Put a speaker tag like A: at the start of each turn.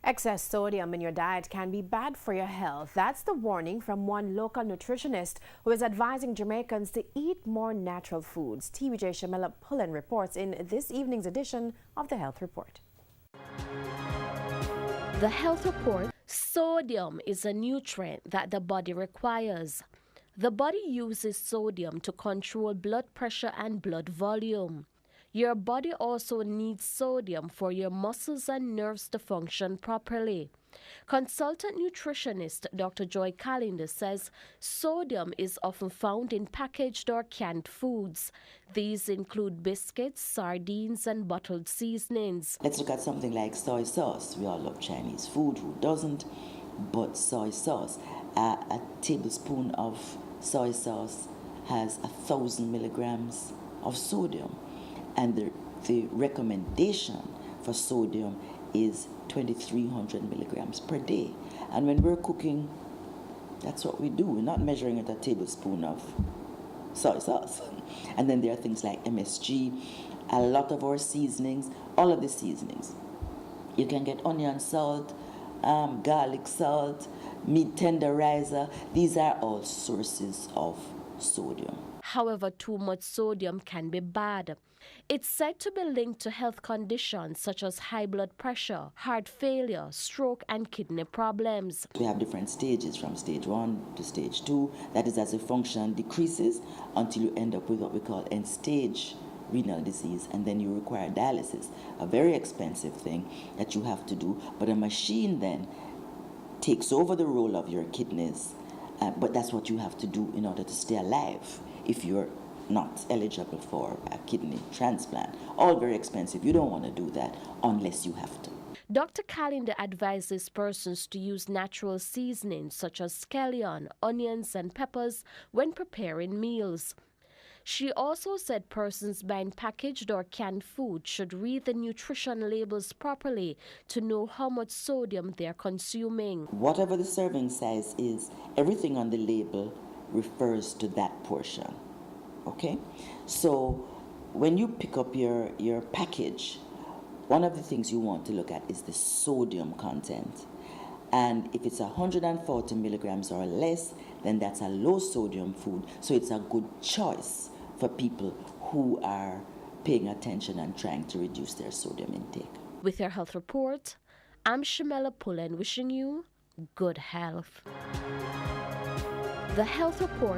A: Excess sodium in your diet can be bad for your health. That's the warning from one local nutritionist who is advising Jamaicans to eat more natural foods. TVJ Shamela Pullen reports in this evening's edition of the Health Report.
B: The Health Report: sodium is a nutrient that the body requires. The body uses sodium to control blood pressure and blood volume. Your body also needs sodium for your muscles and nerves to function properly. Consultant nutritionist Dr. Joy Callender says sodium is often found in packaged or canned foods. These include biscuits, sardines, and bottled seasonings.
C: Let's look at something like soy sauce. We all love Chinese food, who doesn't? But soy sauce, a tablespoon of soy sauce has 1,000 milligrams of sodium. And the recommendation for sodium is 2,300 milligrams per day. And when we're cooking, that's what we do. We're not measuring it a tablespoon of soy sauce. And then there are things like MSG, a lot of our seasonings, all of the seasonings. You can get onion salt, garlic salt, meat tenderizer. These are all sources of sodium.
B: However, too much sodium can be bad. It's said to be linked to health conditions such as high blood pressure, heart failure, stroke, and kidney problems.
C: We have different stages from stage 1 to stage 2. That is as the function decreases until you end up with what we call end-stage renal disease, and then you require dialysis, a very expensive thing that you have to do. But a machine then takes over the role of your kidneys, but that's what you have to do in order to stay alive if you're not eligible for a kidney transplant. All very expensive. You don't want to do that unless you have to.
B: Dr. Callender advises persons to use natural seasonings such as scallion, onions, and peppers when preparing meals. She also said persons buying packaged or canned food should read the nutrition labels properly to know how much sodium they're consuming.
C: Whatever the serving size is, everything on the label refers to that portion. Okay? So when you pick up your package, one of the things you want to look at is the sodium content. And if it's 140 milligrams or less, then that's a low sodium food. So it's a good choice for people who are paying attention and trying to reduce their sodium intake.
B: With your Health Report, I'm Shamela Pullen wishing you good health. The Health Report